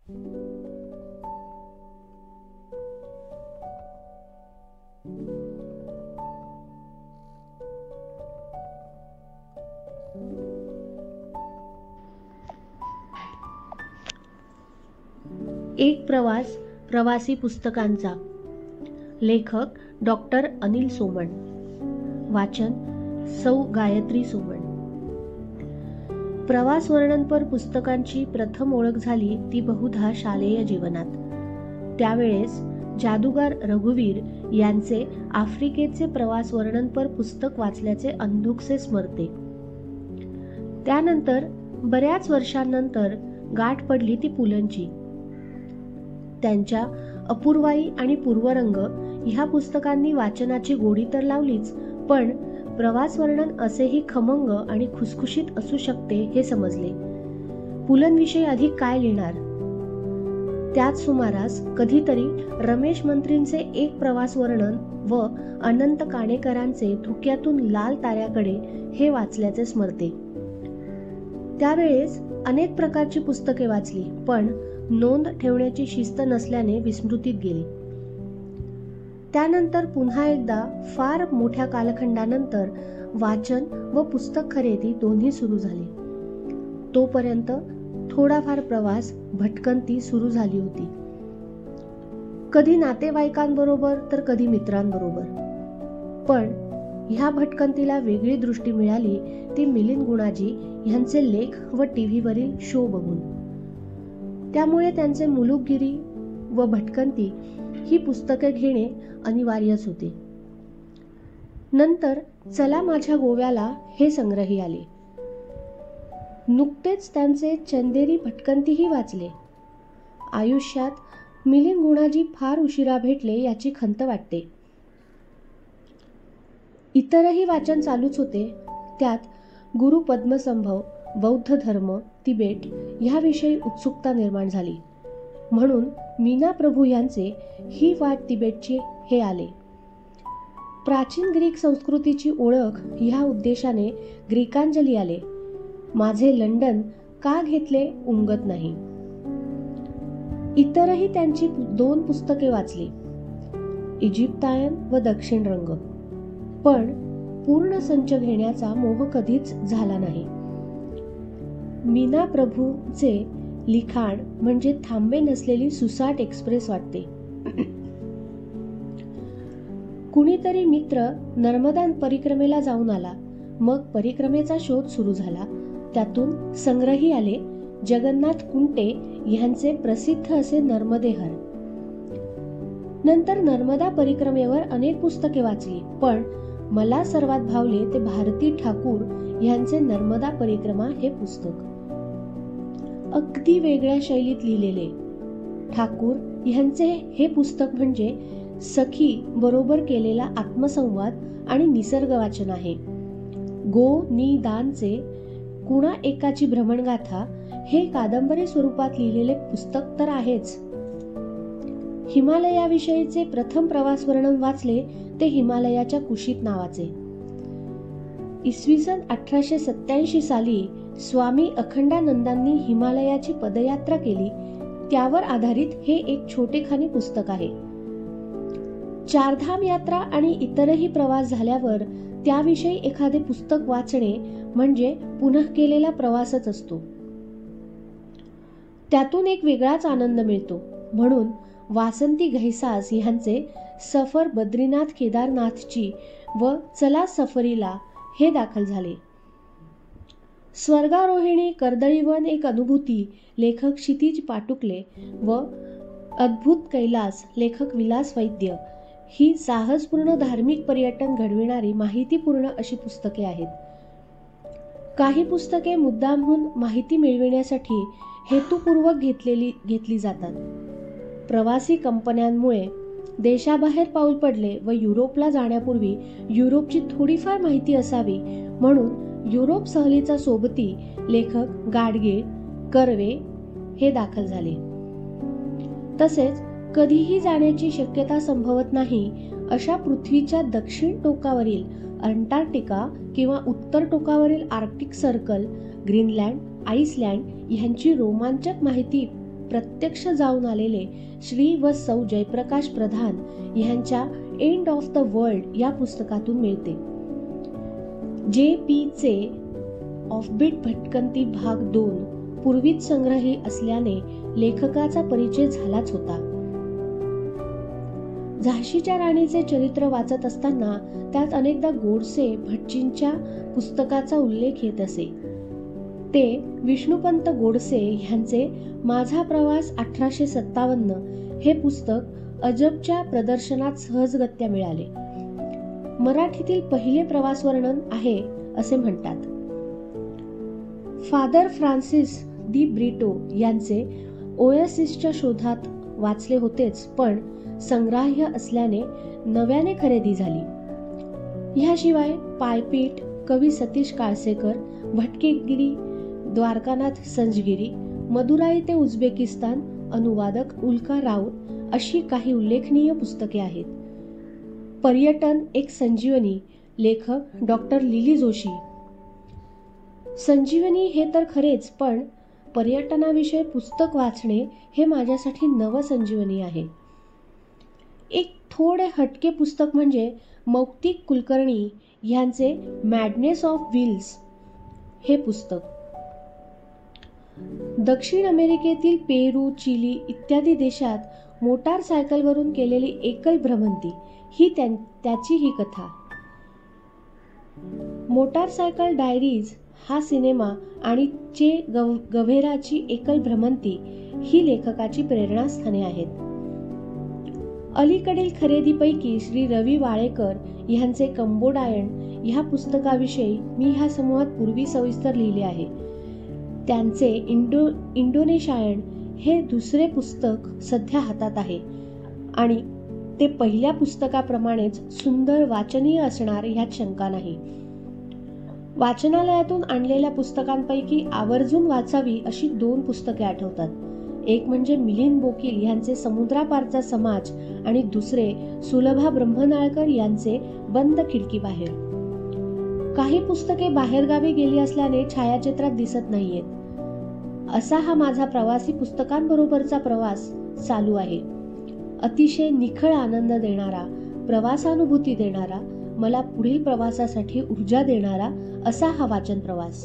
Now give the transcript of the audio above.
एक प्रवास प्रवासी पुस्तकांचा. लेखक डॉक्टर अनिल सोमण. वाचन सौ गायत्री सोमण. प्रवास वर्णनपर पुस्तकांची प्रथम ओळख झाली ती बहुधा शालेय जीवनात. त्यावेळेस जादूगार रघुवीर यांचे आफ्रिकेचे प्रवास वर्णनपर पुस्तक वाचल्याचे अंधुकसे स्मरते. त्यानंतर बऱ्याच वर्षांनंतर गाठ पडली ती पुलंची. त्यांच्या अपूर्वाई आणि पूर्वरंग ह्या पुस्तकांनी वाचनाची गोडी तर लावलीच, पण प्रवास वर्णन असेही खमंग आणि खुसखुशीत असू शकते हे समजले. पुलंविषयी अधिक काय लिहिणार. त्याच सुमारास कधीतरी रमेश मंत्रींचे एक प्रवास वर्णन व अनंत काणेकरांचे धुक्यातून लाल ताऱ्याकडे हे वाचल्याचे स्मरते. त्यावेळेस अनेक प्रकारची पुस्तके वाचली, पण नोंद ठेवण्याची शिस्त नसल्याने विस्मृतीत गेली. त्यानंतर पुन्हा एकदा फार मोठ्या कालखंडानंतर वाचन व पुस्तक खरेदी दोन्ही सुरू झाले. तोपर्यंत थोडाफार प्रवास भटकंती सुरू झाली होती. कधी नातेवाईकांबरोबर तर कधी मित्रांबरोबर. पण ह्या भटकंतीला वेगळी दृष्टी मिळाली ती मिलिंद गुणाजी यांचे लेख व टीव्हीवरील शो बघून. त्यामुळे त्यांचे मुलुकगिरी व भटकंती ही पुस्तके घेणे अनिवार्यच होते. नंतर चला माझ्या गोव्याला हे संग्रही आले. नुकतेच त्यांचे चंदेरी भटकंतीही वाचले. आयुष्यात मिलिंद गुणाजी फार उशिरा भेटले याची खंत वाटते. इतरही वाचन चालूच होते. त्यात गुरु पद्मसंभव, बौद्ध धर्म, तिबेट ह्याविषयी उत्सुकता निर्माण झाली. म्हणून मीना प्रभू यांचे ही वाट तिबेटची हे आले. प्राचीन ग्रीक संस्कृतीची ओळख ह्या उद्देशाने ग्रीकांजली आले. माझे लंडन का घेतले उमगत नाही. इतरही त्यांची 2 पुस्तके वाचली, इजिप्तायन व दक्षिण रंग. पण पूर्ण संच घेण्याचा मोह कधीच झाला नाही. मीना प्रभूचे लिखाण म्हणजे थांबे नसलेली सुसाट एक्सप्रेस वाटते. कुणीतरी मित्र नर्मदा परिक्रमेला जाऊन आला. मग परिक्रमेचा शोध सुरू झाला. त्यातून संग्रही आले जगन्नाथ कुंटे यांचे प्रसिद्ध असे नर्मदेहर. नंतर नर्मदा परिक्रमेवर अनेक पुस्तके वाचली, पण मला सर्वात भावले ते भारती ठाकूर यांचे नर्मदा परिक्रमा हे पुस्तक. अगदी वेगळ्या शैलीत लिहिलेले. ठाकूर यांचे हे पुस्तक म्हणजे सखी बरोबर केलेला आत्मसंवाद आणि निसर्ग वाचन आहे. गो नि दानचे कुणा एकाची भ्रमणगाथा हे कादंबरी स्वरूपात लिहिलेले पुस्तक तर आहेच. हिमालयाविषयीचे प्रथम प्रवास वर्णन वाचले ते हिमालयाच्या कुशीत नावाचे. इसवी सन 1887 साली स्वामी अखंडानंदांनी हिमालयाची पदयात्रा केली, त्यावर आधारित हे एक छोटेखानी पुस्तक आहे. चारधाम यात्रा आणि इतरही प्रवास झाल्यावर त्याविषयी एखादे पुस्तक वाचणे म्हणजे पुन्हा केलेला प्रवासच असतो. त्यातून एक वेगळाच आनंद मिळतो. म्हणून वासंती घैसास यांचे सफर बद्रीनाथ केदारनाथची व चला सफरीला हे दाखल झाले. स्वर्गारोहिणी कर्दळीवन एक अनुभूती लेखक क्षितिज पाटुकले व अद्भुत कैलास लेखक विलास वैद्य ही साहसपूर्ण धार्मिक पर्यटन घडविणारी माहितीपूर्ण अशी पुस्तके आहेत. काही पुस्तके मुद्दामहून माहिती मिळविण्यासाठी हेतुपूर्वक घेतली जातात. प्रवासी कंपन्यांमुळे देशाबाहेर पाऊल पडले व युरोपला जाण्यापूर्वी युरोपची थोडीफार माहिती असावी म्हणून युरोप सहलीचा सोबती लेखक गाडगीळ, कर्वे हे दाखल झाले. तसेच कधीही जाण्याची शक्यता संभवत नाही अशा पृथ्वीच्या दक्षिण टोकावरील अंटार्क्टिका किंवा उत्तर टोकावरील आर्क्टिक सर्कल, ग्रीनलँड, आईसलँड यांची रोमांचक माहिती प्रत्यक्ष जाऊन आलेले श्री व सौ जयप्रकाश प्रधान यांच्या एंड ऑफ द वर्ल्ड या पुस्तकातून मिळते. जे.पी. चे ऑफबीट भटकंती भाग 2 पूर्वीच संग्रही असल्याने लेखकाचा परिचय झालाच होता. झाशीच्या राणीचे चरित्र वाचत असताना त्यात अनेकदा गोडसे भटजींच्या पुस्तकाचा उल्लेख येत असे. ते विष्णुपंत गोडसे यांचे माझा प्रवास 1857 हे पुस्तक अजबच्या प्रदर्शनात सहजगत्या मिळाले. मराठीतील पहिले प्रवास वर्णन आहे असे म्हणतात. फादर फ्रान्सिस दी ब्रिटो यांचे ओएसिसच्या शोधात वाचले होतेच, पण संग्राह्य असल्याने नव्याने खरेदी झाली. ह्याशिवाय पायपीट, कवी सतीश काळसेकर, भटकेगिरी, द्वारकानाथ संजगिरी, मदुराई ते उझबेकिस्तान, अनुवादक उल्का राऊत अशी काही उल्लेखनीय पुस्तके आहेत. पर्यटन एक संजीवनी, लेखक डॉक्टर लिली जोशी. संजीवनी हे तर खरेच, पण पर्यटनाविषयी पुस्तक वाचणे हे माझ्यासाठी नवसंजीवनी आहे. एक थोडे हटके पुस्तक म्हणजे मौक्तिक कुलकर्णी यांचे मॅडनेस ऑफ व्हील्स हे पुस्तक. दक्षिण अमेरिकेतील पेरू, चिली इत्यादी देशात मोटारसायकलवरून केलेली एकल भ्रमंती ही त्याची ही कथा. मोटारसायकल डायरीज हा सिनेमा आणि चे गव्हेराची एकल भ्रमंती ही लेखकाची प्रेरणास्थाने आहेत. अलीकडील खरेदीपैकी श्री रवी वाळेकर यांचे कंबोडायन ह्या पुस्तकाविषयी मी ह्या समूहात पूर्वी सविस्तर लिहिले आहे. त्यांचे इंडोनेशियन हे दुसरे पुस्तक सध्या हातात आहे आणि ते पहिल्या पुस्तकाप्रमाणेच सुंदर वाचनीय असणार ह्यात शंका नाही. वाचनालयातून आणलेल्या पुस्तकांपैकी आवर्जून वाचावी अशी 2 पुस्तके आठवतात. एक म्हणजे मिलिंद बोकील यांचे समुद्रापारचा समाज आणि दुसरे सुलभा ब्रह्मनाळकर यांचे बंद खिडकी बाहेर. काही पुस्तके बाहेरगावी गेली असल्याने छायाचित्रात दिसत नाहीयेत. असा हा माझा प्रवासी पुस्तकांबरोबरचा प्रवास चालू आहे. अतिशय निखळ आनंद देणारा, प्रवासानुभूती देणारा, मला पुढील प्रवासासाठी ऊर्जा देणारा असा हा वाचन प्रवास.